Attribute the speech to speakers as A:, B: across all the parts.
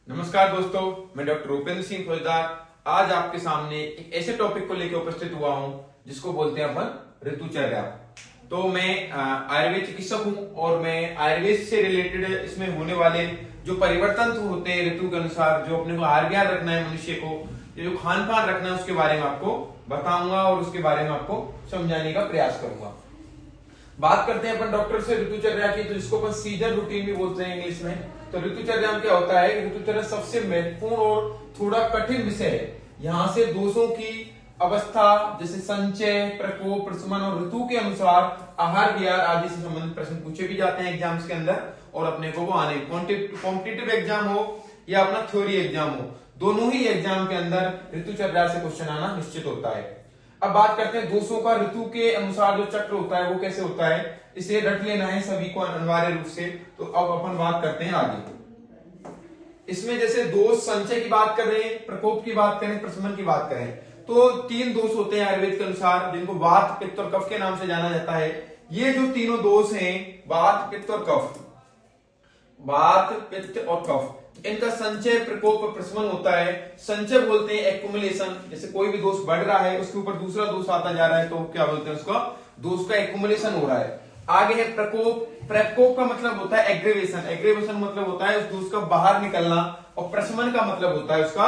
A: नमस्कार दोस्तों, मैं डॉक्टर उपेंद्र सिंह फौजदार आज आपके सामने एक ऐसे टॉपिक को लेकर उपस्थित हुआ हूं जिसको बोलते हैं अपन ऋतुचर्या। तो मैं आयुर्वेद चिकित्सक हूं और मैं आयुर्वेद से रिलेटेड इसमें होने वाले जो परिवर्तन होते हैं ऋतु के अनुसार, जो अपने को आहार विहार रखना है मनुष्य को, जो खान पान रखना है उसके बारे में आपको बताऊंगा और उसके बारे में आपको समझाने का प्रयास करूंगा। बात करते हैं अपन डॉक्टर से ऋतुचर्या की, तो जिसको अपन सीजन रूटीन भी बोलते हैं इंग्लिश में। तो ऋतुचर्या में क्या होता है, ऋतुचर्या सबसे महत्वपूर्ण और थोड़ा कठिन विषय है। यहाँ से दोषों की अवस्था जैसे संचय, प्रकोप, प्रशमन और ऋतु के अनुसार आहार विहार आदि से संबंधित प्रश्न पूछे भी जाते हैं एग्जाम्स के अंदर, और अपने को वो आने कॉम्पिटिटिव एग्जाम हो या अपना थ्योरी एग्जाम हो, दोनों ही एग्जाम के अंदर ऋतुचर्या से क्वेश्चन आना निश्चित होता है। अब बात करते हैं दोषों का ऋतु के अनुसार जो चक्र होता है वो कैसे होता है, इसे रट लेना है सभी को अनिवार्य रूप से। तो अब अपन बात करते हैं आगे। इसमें जैसे दोष संचय की बात कर रहे हैं, प्रकोप की बात करें, प्रशमन की बात करें, तो 3 दोष होते हैं आयुर्वेद के अनुसार, जिनको वात, पित्त और कफ के नाम से जाना जाता है। ये जो तीनों दोष हैं, वात, पित्त और कफ, वात, पित्त और कफ, इनका संचय, प्रकोप और प्रशमन होता है। संचय बोलते हैं एक्युमुलेशन, जैसे कोई भी दोष बढ़ रहा है उसके ऊपर दूसरा दोष आता जा रहा है तो क्या बोलते हैं, उसका दोष का एक्युमुलेशन हो रहा है। आगे है प्रकोप। प्रकोप का मतलब होता है एग्रीवेशन, एग्रीवेशन मतलब होता है उस दोष का बाहर निकलना, और प्रशमन का मतलब होता है उसका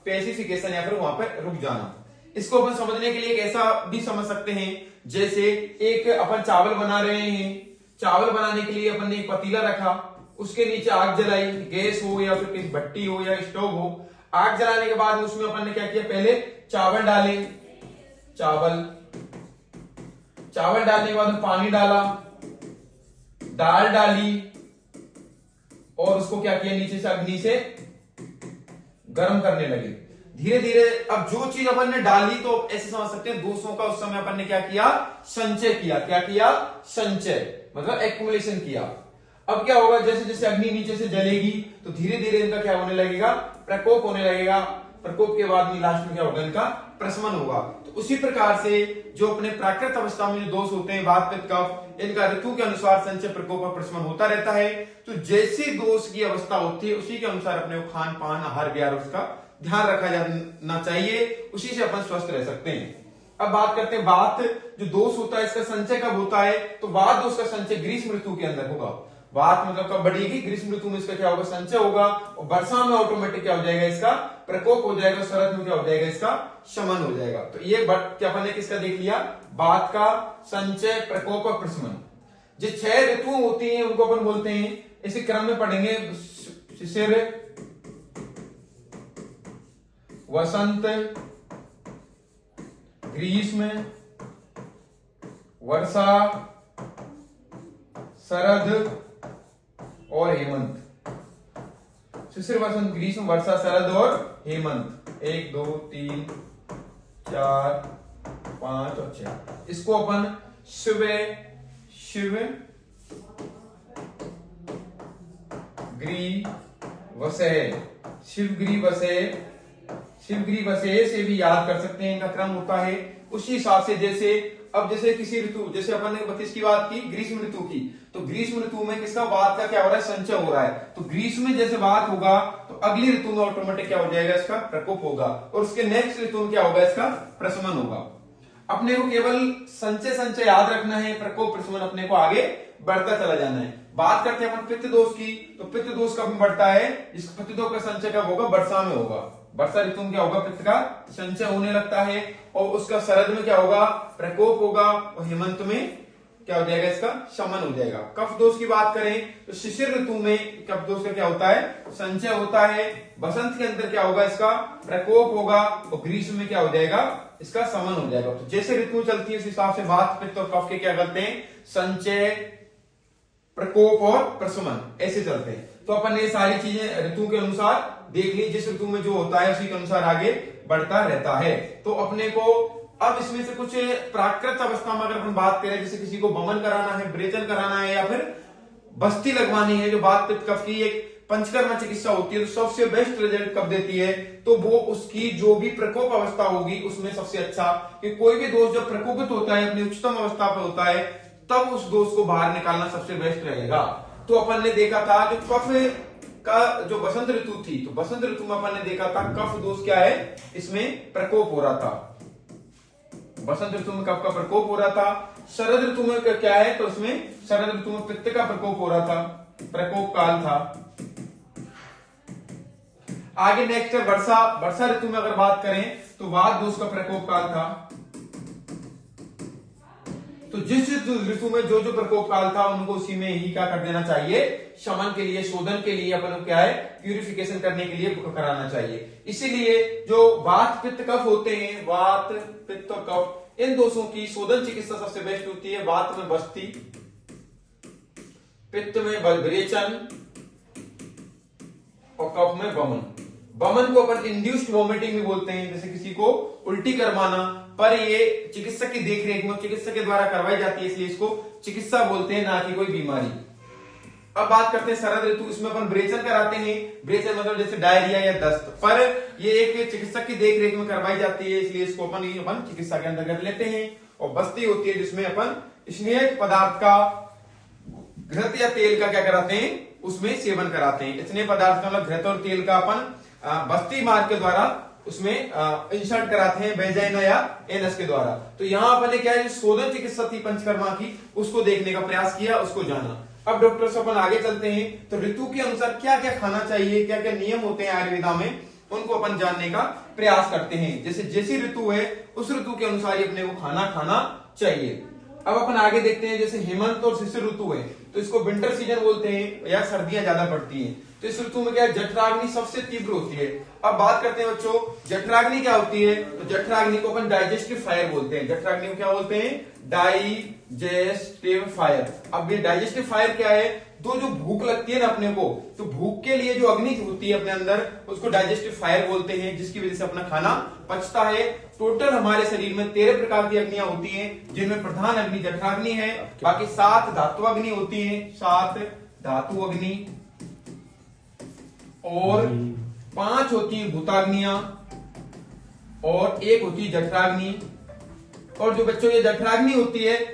A: पेसिफिकेशन या फिर वहां पर रुक जाना। इसको अपन समझने के लिए एक ऐसा भी समझ सकते हैं, जैसे एक अपन चावल बना रहे हैं, चावल बनाने के लिए अपन ने एक पतीला रखा, उसके नीचे आग जलाई, गैस हो या फिर किसी भट्टी हो या स्टोव हो। आग जलाने के बाद उसमें अपन ने क्या किया, पहले चावल डाले, चावल डालने के बाद पानी डाला, दाल डाली, और उसको क्या किया, नीचे से अग्नि से गर्म करने लगे धीरे धीरे। अब जो चीज अपन ने डाली, तो ऐसे समझ सकते हैं दोषों का उस समय अपन ने क्या किया, संचय किया। क्या किया, संचय मतलब एक्युमुलेशन किया। अब क्या होगा, जैसे जैसे अग्नि नीचे से जलेगी तो धीरे धीरे इनका क्या होने लगेगा, प्रकोप होने लगेगा। प्रकोप के बाद में लास्ट में क्या होगा, इनका प्रशमन होगा। तो उसी प्रकार से जो अपने प्राकृत अवस्था में जो दोष होते हैं, वात, पित्त, कफ, इनका ऋतु के अनुसार संचय, प्रकोप और प्रशमन होता रहता है। तो जैसी दोष की अवस्था होती है उसी के अनुसार अपने को खान पान, आहार विहार उसका ध्यान रखा जाना चाहिए, उसी से अपन स्वस्थ रह सकते हैं। अब बात करते हैं वात जो दोष होता है, इसका संचय कब होता है, तो वात दोष का संचय ग्रीष्म ऋतु के अंदर होगा। वात मतलब कब बढ़ेगी, ग्रीष्म ऋतु में इसका क्या होगा, संचय होगा, और वर्षा में ऑटोमेटिक क्या हो जाएगा, इसका प्रकोप हो जाएगा, शरद में क्या हो जाएगा, इसका शमन हो जाएगा। तो ये क्या अपन ने किसका देख लिया, वात का संचय, प्रकोप और प्रशमन। जो 6 ऋतुएं होती हैं उनको अपन बोलते हैं, इसी क्रम में पढ़ेंगे, शिशिर, वसंत, ग्रीष्म, वर्षा, शरद और हेमंत। शिशिर, वसंत, ग्रीष्म, वर्षा, शरद और हेमंत। 1 2 3 4 5 और 6। इसको अपन शिव शिवग्री वसय से भी याद कर सकते हैं, इनका क्रम होता है उसी हिसाब से। जैसे अब जैसे किसी ऋतु, जैसे अपन ने 32 की बात की, ग्रीष्म ऋतु की, तो ग्रीष्म ऋतु में किसका, वात का क्या हो रहा है, संचय हो रहा है। तो ग्रीष्म में जैसे वात होगा तो अगली ऋतु में ऑटोमेटिक क्या हो जाएगा, इसका प्रकोप होगा, और उसके नेक्स्ट ऋतु में क्या होगा, इसका प्रशमन होगा। अपने को केवल संचय याद रखना है, प्रकोप प्रशमन अपने को आगे बढ़ता चला जाना है। बात करते हैं अपन पित्त दोष की, तो पित्त दोष कब बढ़ता है, इस पित्त दोष का संचय कब होगा, वर्षा में होगा। वर्षा ऋतु में क्या होगा, पित्त का संचय होने लगता है, और उसका शरद में क्या होगा, प्रकोप होगा, और हेमंत में क्या हो जाएगा, इसका शमन हो जाएगा। कफ दोष की बात करें तो शिशिर ऋतु में कफ दोष का क्या होता है, संचय होता है। बसंत के अंदर क्या होगा, इसका प्रकोप होगा, और ग्रीष्म में क्या हो जाएगा, इसका शमन हो जाएगा। तो जैसे ऋतु चलती है उस हिसाब से वात, पित्त और कफ के क्या करते हैं, संचय, प्रकोप और प्रशमन ऐसे चलते हैं। तो अपन ने सारी चीजें ऋतु के अनुसार देख ली, जिस ऋतु में जो होता है उसी के अनुसार आगे बढ़ता रहता है। तो अपने को अब इसमें से कुछ प्राकृत अवस्था में अगर अपन बात करें, जैसे किसी को वमन कराना है, ब्रेचन कराना है, या फिर बस्ती लगवानी है, जो वात, पित्त, कफ की एक पंचकर्मा चिकित्सा होती है, तो सबसे बेस्ट रिजल्ट कब देती है, तो वो उसकी जो भी प्रकोप अवस्था होगी उसमें सबसे अच्छा। कि कोई भी दोष जब प्रकोपित होता है, अपनी उच्चतम अवस्था पर होता है, तब उस दोष को बाहर निकालना सबसे बेस्ट रहेगा। तो अपन ने देखा था जो कफ का जो बसंत ऋतु थी, तो बसंत ऋतु में अपन ने देखा था कफ दोष क्या है, इसमें प्रकोप हो रहा था। बसंत ऋतु में कफ का प्रकोप हो रहा था। शरद ऋतु में क्या है, तो इसमें शरद ऋतु में पित्त का प्रकोप हो रहा था, प्रकोप काल था। आगे नेक्स्ट है वर्षा। वर्षा ऋतु में अगर बात करें तो वात दोष का प्रकोप काल था। तो जिस ऋतु में जो जो प्रकोप काल था उनको उसी में ही क्या कर देना चाहिए, शमन के लिए, शोधन के लिए, अपन क्या है, प्यूरिफिकेशन करने के लिए कराना चाहिए। इसीलिए जो वात पित्त कफ होते हैं, वात पित्त और कफ, इन दोषों की शोधन चिकित्सा सबसे बेस्ट होती है। वात में बस्ती, पित्त में विरेचन और कफ में वमन। वमन को अपन इंड्यूस्ड वोमिटिंग भी बोलते हैं, जैसे किसी को उल्टी करवाना, पर ये चिकित्सक की देखरेख में, चिकित्सक के द्वारा करवाई जाती है, इसलिए इसको चिकित्सा बोलते हैं, ना कि कोई बीमारी। अब बात करते हैं शरद ऋतु। इसमें अपन विरेचन कराते हैं। विरेचन मतलब जैसे डायरिया या दस्त, पर ये एक चिकित्सक की देखरेख में करवाई जाती है, इसलिए इसको अपन चिकित्सा के अंतर्गत लेते हैं। और बस्ती होती है जिसमें अपन स्नेह पदार्थ का, घृत या तेल का क्या कराते हैं, उसमें सेवन कराते हैं। स्नेह पदार्थ का मतलब घृत और तेल का अपन बस्ती मार्ग के द्वारा उसमें इंसर्ट कराते हैं, वेजाइना या एनस के द्वारा। तो यहाँ अपन ने क्या है, शोधन चिकित्सा थी पंचकर्मा की, उसको देखने का प्रयास किया, उसको जाना। अब डॉक्टर से अपन आगे चलते हैं, तो ऋतु के अनुसार क्या क्या खाना चाहिए, क्या क्या नियम होते हैं आयुर्वेदा में, उनको अपन जानने का प्रयास करते हैं। जैसे जैसी ऋतु है उस ऋतु के अनुसार ही अपने को खाना खाना चाहिए। अब अपन आगे देखते हैं, जैसे हेमंत और शिशिर ऋतु है, तो इसको विंटर सीजन बोलते हैं, या सर्दियां ज्यादा पड़ती हैं। तो इस ऋतु में क्या है, जठराग्नि सबसे तीव्र होती है। अब बात करते हैं बच्चों, जठराग्नि क्या होती है, तो जठराग्नि को अपन डाइजेस्टिव फायर बोलते हैं। जठराग्नि को क्या बोलते हैं, डाइजेस्टिव फायर। अब ये डाइजेस्टिव फायर क्या है, तो जो भूख लगती है ना अपने को, तो भूख के लिए जो अग्नि होती है अपने अंदर, उसको डाइजेस्टिव फायर बोलते हैं, जिसकी वजह से अपना खाना पचता है। टोटल हमारे शरीर में 13 प्रकार की अग्नियां होती हैं, जिनमें प्रधान अग्नि जठराग्नि है, बाकी 7 धातु अग्नि होती है, 7 धातु अग्नि, और 5 होती है भूताग्नियां, और 1 होती है जठराग्नि। और जो बच्चों ये जठराग्नि होती है